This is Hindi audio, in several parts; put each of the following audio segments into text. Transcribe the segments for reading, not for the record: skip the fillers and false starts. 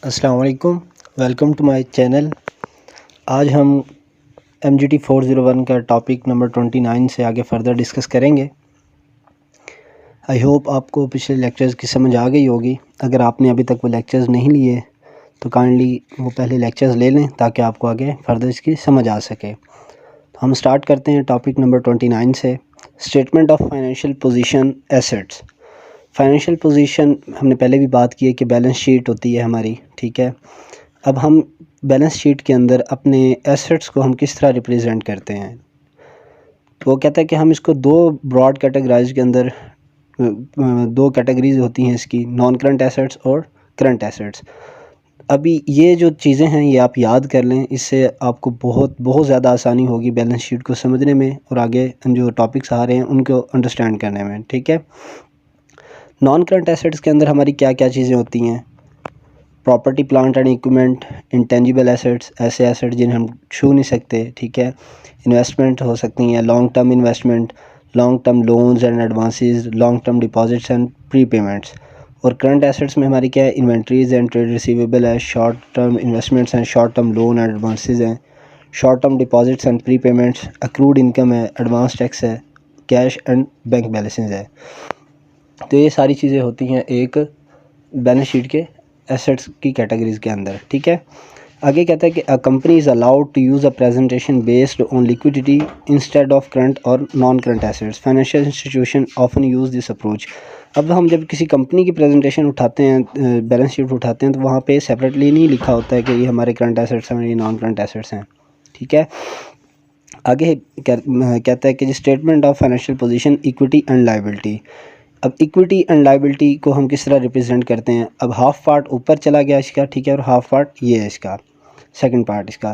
अस्सलाम वालेकुम, वेलकम टू माय चैनल। आज हम MGT 401 का टॉपिक नंबर 29 से आगे फर्दर डिस्कस करेंगे। आई होप आपको पिछले लेक्चर्स की समझ आ गई होगी। अगर आपने अभी तक वो लेक्चर्स नहीं लिए तो काइंडली वो पहले लेक्चर्स ले लें ताकि आपको आगे फर्दर इसकी समझ आ सके। तो हम स्टार्ट करते हैं टॉपिक नंबर 29 से। Statement of financial position assets. Financial position हमने पहले भी बात की है कि बैलेंस शीट होती है हमारी, ठीक है। अब हम बैलेंस शीट के अंदर अपने एसेट्स को हम किस तरह रिप्रेजेंट करते हैं। तो वो कहता है कि हम इसको दो ब्रॉड कैटेगराइज के अंदर दो कैटेगरीज होती हैं इसकी, नॉन करंट एसेट्स और करंट एसेट्स। अभी ये जो चीज़ें हैं ये आप याद कर लें, इससे आपको बहुत ज़्यादा आसानी होगी बैलेंस शीट को समझने में और आगे जो टॉपिक्स आ रहे हैं उनको अंडरस्टैंड करने में, ठीक है। नॉन करंट एसेट्स के अंदर हमारी क्या क्या चीज़ें होती हैं। Property, plant and equipment, intangible assets, ऐसे एसेट्स जिन्हें हम छू नहीं सकते, ठीक है। इन्वेस्टमेंट हो सकती हैं, long term investment, long term loans and advances, long term deposits and pre payments. और करंट एसेट्स में हमारी क्या है, इन्वेंट्रीज एंड ट्रेड रिसीवेबल है, short term investments and short term loan and advances हैं, short term deposits and pre payments, accrued income है, एडवांस टैक्स है, कैश एंड बैंक बैलेंसेस है। तो ये सारी चीज़ें होती हैं एक बैलेंस शीट के एसेट्स की कैटेगरीज के अंदर, ठीक है। आगे कहता है कि a company is allowed to use a presentation based on liquidity instead of current और non current assets. Financial institution often use this approach. अब हम जब किसी कंपनी की प्रेजेंटेशन उठाते हैं, बैलेंस शीट उठाते हैं, तो वहाँ पे सेपरेटली नहीं लिखा होता है कि ये हमारे करंट एसेट्स हैं, ये नॉन करंट एसेट्स हैं, ठीक है। आगे कहता है कि statement of financial position, equity and liability. अब इक्विटी एंड लायबिलिटी को हम किस तरह रिप्रेजेंट करते हैं। अब हाफ पार्ट ऊपर चला गया इसका, ठीक है, और हाफ पार्ट ये है इसका, सेकंड पार्ट इसका।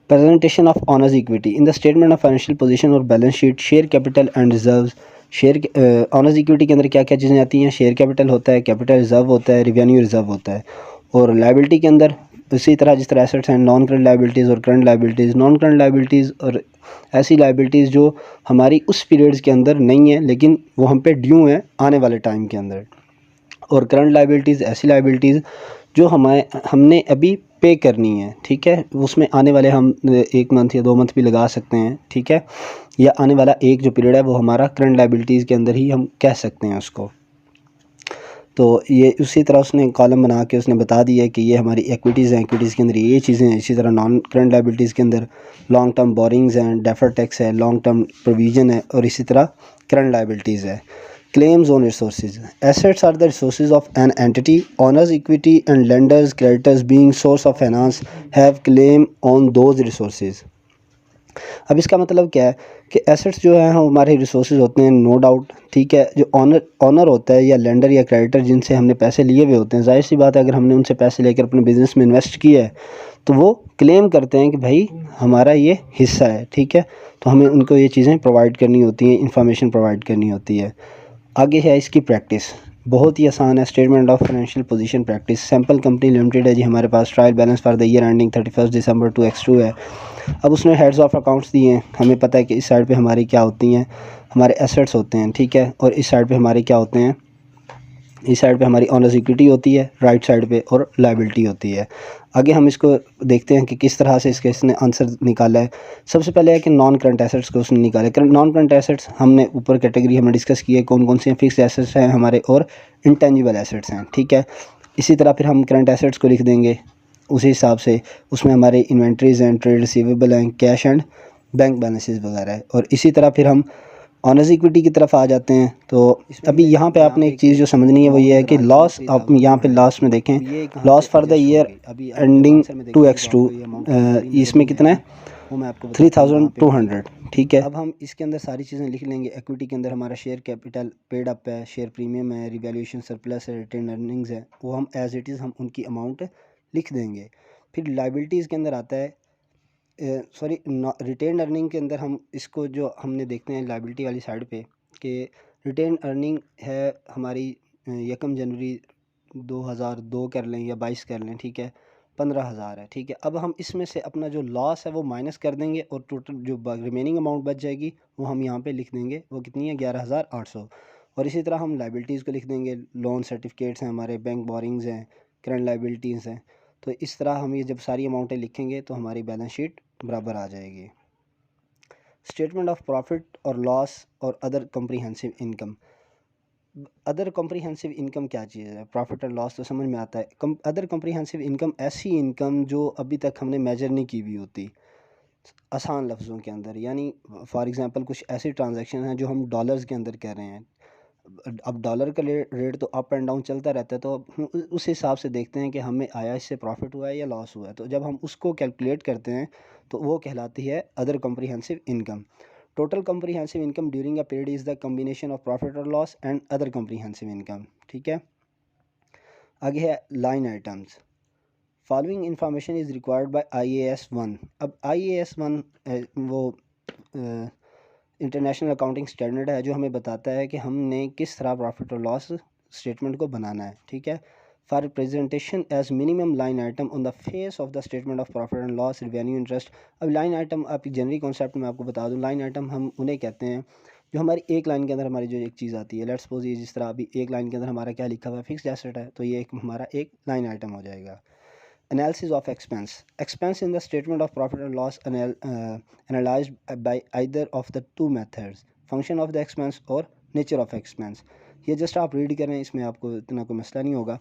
Presentation of owners equity in the statement of financial position और balance sheet, share capital and reserves. Share owners equity के अंदर क्या क्या चीज़ें आती हैं, शेयर कैपिटल होता है, कैपिटल रिजर्व होता है, रिवेन्यू रिजर्व होता है। और लायबिलिटी के अंदर इसी तरह जिस तरह एसेट्स हैं, नॉन करंट लायबिलिटीज़ और current liabilities. Non current liabilities और ऐसी लायबिलिटीज़ जो हमारी उस पीरियड्स के अंदर नहीं है लेकिन वो हम पे ड्यू हैं आने वाले टाइम के अंदर। और करंट लायबिलिटीज़ ऐसी लायबिलिटीज़ जो हमने अभी पे करनी है, ठीक है। उसमें आने वाले हम 1 मंथ या 2 मंथ भी लगा सकते हैं, ठीक है, या आने वाला एक जो पीरियड है वो हमारा करंट लायबिलिटीज़ के अंदर ही हम कह सकते हैं उसको। तो ये उसी तरह उसने कॉलम बना के उसने बता दिया कि ये हमारी एक्विटीज़ हैं, एक्विटीज़ के अंदर ये चीज़ें हैं। इसी तरह नॉन करंट लायबिलिटीज़ के अंदर लॉन्ग टर्म बोरिंग्स हैं, डेफर्ड टैक्स है, लॉन्ग टर्म प्रोविज़न है, और इसी तरह करंट लायबिलिटीज़ है। Claims on resources. Assets are the resources of an entity. Owners equity and lenders creditors being source of finance have claim on those resources. अब इसका मतलब क्या है कि एसेट्स जो है हमारे रिसोर्सेज होते हैं, नो डाउट, ठीक है। जो ऑनर होता है या लेंडर या क्रेडिटर जिनसे हमने पैसे लिए हुए होते हैं, जाहिर सी बात है अगर हमने उनसे पैसे लेकर अपने बिज़नेस में इन्वेस्ट किया है तो वो क्लेम करते हैं कि भाई हमारा ये हिस्सा है, ठीक है। तो हमें उनको ये चीज़ें प्रोवाइड करनी होती हैं, इंफॉर्मेशन प्रोवाइड करनी होती है। आगे है इसकी प्रैक्टिस, बहुत ही आसान है। Statement of financial position practice. Sample company limited है जी हमारे पास। Trial balance for the year ending 31 December 2x2 है। अब उसने हेड्स ऑफ अकाउंट्स दिए हैं, हमें पता है कि इस साइड पे हमारी क्या होती हैं, हमारे एसेट्स होते हैं, ठीक है, और इस साइड पे हमारे क्या होते हैं, इस साइड पे हमारी ऑनर्स इक्विटी होती है राइट साइड पे, और लायबिलिटी होती है। आगे हम इसको देखते हैं कि किस तरह से इसने आंसर निकाला है। सबसे पहले है कि नॉन करंट एसेट्स को उसने निकाला। नॉन करंट एसेट्स हमने ऊपर कैटेगरी हमने डिस्कस की है कौन कौन सी हैं। फिक्स एसेट्स हैं हमारे और इंटेंजिबल एसेट्स हैं, ठीक है। इसी तरह फिर हम करंट एसेट्स को लिख देंगे उसी हिसाब से। उसमें हमारे इन्वेंट्रीज हैं, ट्रेड रिसीवेबल हैं, कैश एंड बैंक बैलेंसेस वगैरह है। और इसी तरह फिर हम ऑनर्स इक्विटी की तरफ आ जाते हैं। तो अभी यहाँ पे आपने एक चीज़ जो समझनी है वो ये है कि लॉस, आप यहाँ पे लास्ट में देखें, loss for the year ending 2x2, इसमें कितना है, वो मैं आपको 3200, ठीक है। अब हम इसके अंदर सारी चीज़ें लिख लेंगे। इक्विटी के अंदर हमारा शेयर कैपिटल पेड अप है, शेयर प्रीमियम है, रिवैल्यूएशन सरप्लस है, रिटेन अर्निंग्स है, वो हम एज इट इज़ हम उनकी अमाउंट लिख देंगे। फिर लायबिलिटीज़ के अंदर आता है, सॉरी, रिटेन अर्निंग के अंदर हम इसको जो हमने देखते हैं लायबिलिटी वाली साइड पे कि रिटेन अर्निंग है हमारी 1 जनवरी 2002 कर लें या 22 कर लें, ठीक है, 15,000 है, ठीक है। अब हम इसमें से अपना जो लॉस है वो माइनस कर देंगे और टोटल जो रिमेनिंग अमाउंट बच जाएगी वो हम यहाँ पे लिख देंगे, वो कितनी है, 11,800। और इसी तरह हम लायबिलिटीज़ को लिख देंगे। लोन सर्टिफिकेट्स हैं हमारे, बैंक बोरिंग्स हैं, करंट लायबिलिटीज़ हैं। तो इस तरह हम ये जब सारी अमाउंटें लिखेंगे तो हमारी बैलेंस शीट बराबर आ जाएगी। स्टेटमेंट ऑफ प्रॉफिट और लॉस और other comprehensive income. Other comprehensive income क्या चीज़ है? प्रॉफिट और लॉस तो समझ में आता है। अदर कॉम्प्रिहेंसिव इनकम ऐसी इनकम जो अभी तक हमने मेजर नहीं की हुई होती, आसान लफ्ज़ों के अंदर, यानी फॉर एग्ज़ाम्पल कुछ ऐसी ट्रांजैक्शन हैं जो हम डॉलर्स के अंदर कर रहे हैं। अब डॉलर का रेट तो अप एंड डाउन चलता रहता है, तो अब हम उस हिसाब से देखते हैं कि हमें आया इससे प्रॉफिट हुआ है या लॉस हुआ है। तो जब हम उसको कैलकुलेट करते हैं तो वो कहलाती है other comprehensive income. Total comprehensive income during a period is the combination of profit और loss and other comprehensive income. ठीक है, आगे है line items. Following information is required by IAS 1। अब IAS 1 वो इंटरनेशनल अकाउंटिंग स्टैंडर्ड है जो हमें बताता है कि हमने किस तरह प्रॉफिट और लॉस स्टेटमेंट को बनाना है। ठीक है, for presentation as minimum line item on the face of the statement of profit and loss, revenue, interest. अब लाइन आइटम आपकी जनरल कॉन्सेप्ट में आपको बता दूं, लाइन आइटम हम उन्हें कहते हैं जो हमारी एक लाइन के अंदर हमारी जो एक चीज़ आती है। लेट्स सपोज ये जिस तरह अभी एक लाइन के अंदर हमारा क्या लिखा हुआ है, फिक्स्ड एसेट है, तो ये एक हमारा एक लाइन आइटम हो जाएगा। Analysis of expense. Expense in the statement of profit and loss analyzed by either of the two methods, function of the expense or nature of expense. ये जस्ट आप रीड करें, इसमें आपको इतना कोई मसला नहीं होगा।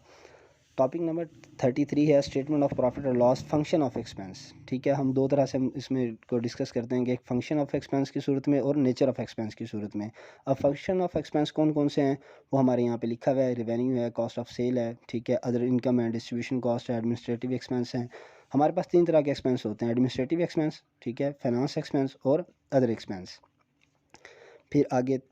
टॉपिक नंबर 33 है स्टेटमेंट ऑफ प्रॉफिट और लॉस, फंक्शन ऑफ एक्सपेंस। ठीक है, हम दो तरह से इसमें को डिस्कस करते हैं कि एक फंक्शन ऑफ एक्सपेंस की सूरत में और नेचर ऑफ एक्सपेंस की सूरत में। अब फंक्शन ऑफ एक्सपेंस कौन कौन से हैं वो हमारे यहाँ पे लिखा हुआ है। रेवेन्यू है, कॉस्ट ऑफ सेल है, ठीक है, अदर इनकम है, डिस्ट्रीब्यूशन कॉस्ट है, एडमिनिस्ट्रेटिव एक्सपेंस हैं। हमारे पास तीन तरह के एक्सपेंस होते हैं, एडमिनिस्ट्रेटिव एक्सपेंस, ठीक है, फाइनेंस एक्सपेंस और अदर एक्सपेंस। फिर आगे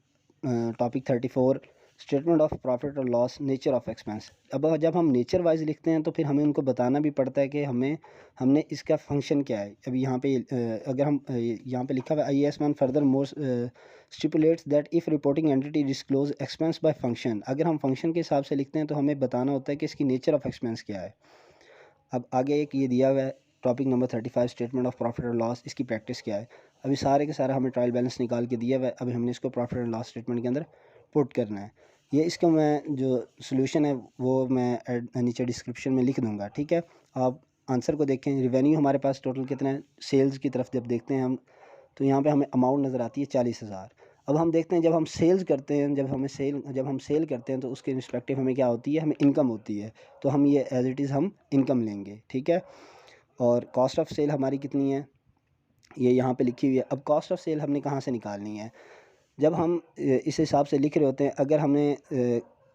टॉपिक 34 स्टेटमेंट ऑफ प्रॉफिट और लॉस, नेचर ऑफ एक्सपेंस। अब जब हम नेचर वाइज लिखते हैं तो फिर हमें उनको बताना भी पड़ता है कि हमने इसका फंक्शन क्या है। अभी यहाँ पे अगर हम यहाँ पे लिखा हुआ है IAS 1 further more stipulates that if reporting entity disclose expense by function. अगर हम फंक्शन के हिसाब से लिखते हैं तो हमें बताना होता है कि इसकी नेचर ऑफ एक्सपेंस क्या है। अब आगे एक ये दिया हुआ है topic number 35 statement of profit और लॉस, इसकी प्रैक्टिस क्या है। अभी सारे के सारा हमें ट्रायल बैलेंस निकाल के दिया हुआ है, अभी हमने इसको प्रॉफिट एंड लॉस स्टेटमेंट के अंदर पुट करना है। ये इसका मैं जो सोल्यूशन है वो मैं नीचे डिस्क्रिप्शन में लिख दूंगा। ठीक है, आप आंसर को देखें। रिवेन्यू हमारे पास टोटल कितना है, सेल्स की तरफ जब देखते हैं हम तो यहाँ पे हमें अमाउंट नज़र आती है 40,000। अब हम देखते हैं जब हम सेल्स करते हैं, जब हम सेल करते हैं तो उसके रिस्पेक्टिव हमें क्या होती है, हमें इनकम होती है, तो हम ये एज इट इज़ हम इनकम लेंगे। ठीक है, और कॉस्ट ऑफ सेल हमारी कितनी है ये यहाँ पे लिखी हुई है। अब कॉस्ट ऑफ सेल हमने कहाँ से निकालनी है, जब हम इस हिसाब से लिख रहे होते हैं, अगर हमने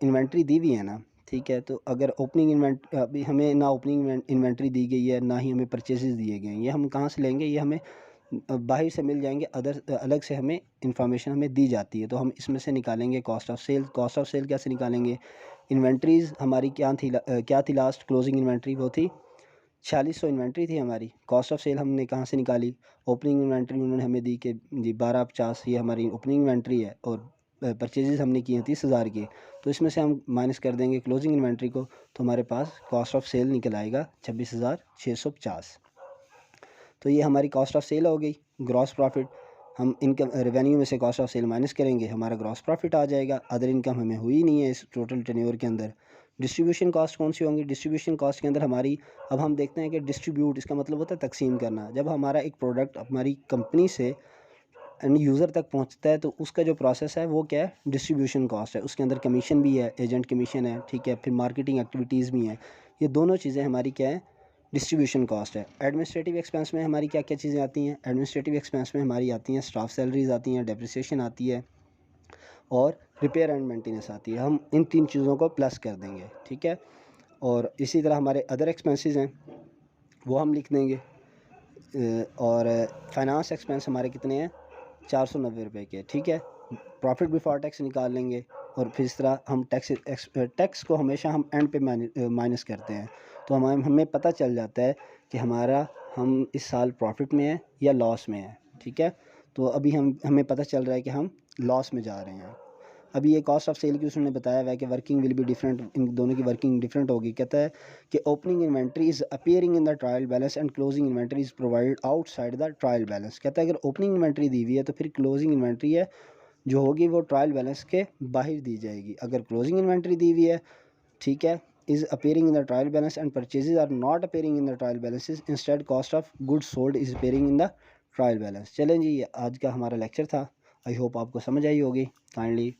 इन्वेंट्री दी हुई है ना, ठीक है, तो अगर ओपनिंग अभी हमें ना ओपनिंग इन्वेंट्री दी गई है ना ही हमें परचेजेस दिए गए हैं, ये हम कहाँ से लेंगे, ये हमें बाहर से मिल जाएंगे, अलग से हमें इंफॉर्मेशन हमें दी जाती है, तो हम इसमें से निकालेंगे cost of sale. Cost of sale कैसे निकालेंगे, इन्वेंट्रीज़ हमारी क्या थी लास्ट क्लोजिंग इन्वेंट्री, वो थी 4600 इन्वेंट्री थी हमारी। कॉस्ट ऑफ सेल हमने कहाँ से निकाली, ओपनिंग इन्वेंट्री उन्होंने हमें दी कि जी 1250, ये हमारी ओपनिंग इन्वेंट्री है, और परचेजेस हमने किए हैं 30,000 की, तो इसमें से हम माइनस कर देंगे क्लोजिंग इन्वेंट्री को, तो हमारे पास कॉस्ट ऑफ सेल निकल आएगा 26,650। तो ये हमारी कॉस्ट ऑफ सेल हो गई। ग्रॉस प्रॉफिट, हम इनकम रेवेन्यू में से कॉस्ट ऑफ सेल माइनस करेंगे, हमारा ग्रॉस प्रॉफिट आ जाएगा। अदर इनकम हमें हुई नहीं है इस टोटल टेन्योर के अंदर। डिस्ट्रीब्यूशन कॉस्ट कौन सी होंगी, डिस्ट्रीब्यूशन कॉस्ट के अंदर हमारी, अब हम देखते हैं कि डिस्ट्रीब्यूट इसका मतलब होता है तकसीम करना। जब हमारा एक प्रोडक्ट हमारी कंपनी से एंड यूज़र तक पहुंचता है तो उसका जो प्रोसेस है वो क्या है, डिस्ट्रीब्यूशन कॉस्ट है। उसके अंदर कमीशन भी है, एजेंट कमीशन है, ठीक है, फिर मार्केटिंग एक्टिविटीज़ भी हैं। ये दोनों चीज़ें हमारी क्या है, डिस्ट्रीब्यूशन कॉस्ट है। एडमिनिस्ट्रेटिव एक्सपेंस में हमारी क्या क्या चीज़ें आती हैं, एडमिनिस्ट्रेटिव एक्सपेंस में हमारी आती हैं स्टाफ सैलरीज आती हैं, डेप्रिसिएशन आती है और रिपेयर एंड मेंटेनेंस आती है। हम इन तीन चीज़ों को प्लस कर देंगे। ठीक है, और इसी तरह हमारे अदर एक्सपेंसेस हैं वो हम लिख देंगे। और फाइनेंस एक्सपेंस हमारे कितने हैं, 490 रुपये के। ठीक है, प्रॉफिट बिफोर टैक्स निकाल लेंगे, और फिर इस तरह हम टैक्स को हमेशा हम एंड पे माइनस करते हैं, तो हमें पता चल जाता है कि हम इस साल प्रॉफिट में हैं या लॉस में हैं। ठीक है, तो अभी हमें पता चल रहा है कि हम लॉस में जा रहे हैं। अभी ये कॉस्ट ऑफ सेल की उसने बताया हुआ है कि वर्किंग विल बी डिफरेंट, इन दोनों की वर्किंग डिफरेंट होगी। कहता है कि opening inventory is appearing in the trial balance and closing inventory is provided outside the trial balance. कहता है अगर ओपनिंग इन्वेंट्री दी हुई है तो फिर क्लोजिंग इन्वेंट्री है जो होगी वो ट्रायल बैलेंस के बाहर दी जाएगी। अगर क्लोजिंग इन्वेंट्री दी हुई है, ठीक है, is appearing in the trial balance and purchases are not appearing in the trial balances. Instead, cost of goods sold is appearing in the trial balance. चलें जी, ये आज का हमारा लेक्चर था। आई होप आपको समझ आई होगी। काइंडली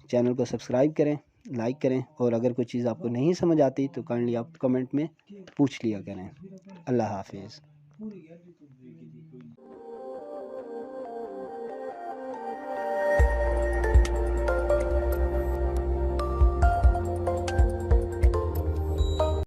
चैनल को सब्सक्राइब करें, लाइक करें, और अगर कोई चीज़ आपको नहीं समझ आती तो काइंडली आप कमेंट में पूछ लिया करें। अल्लाह हाफिज़।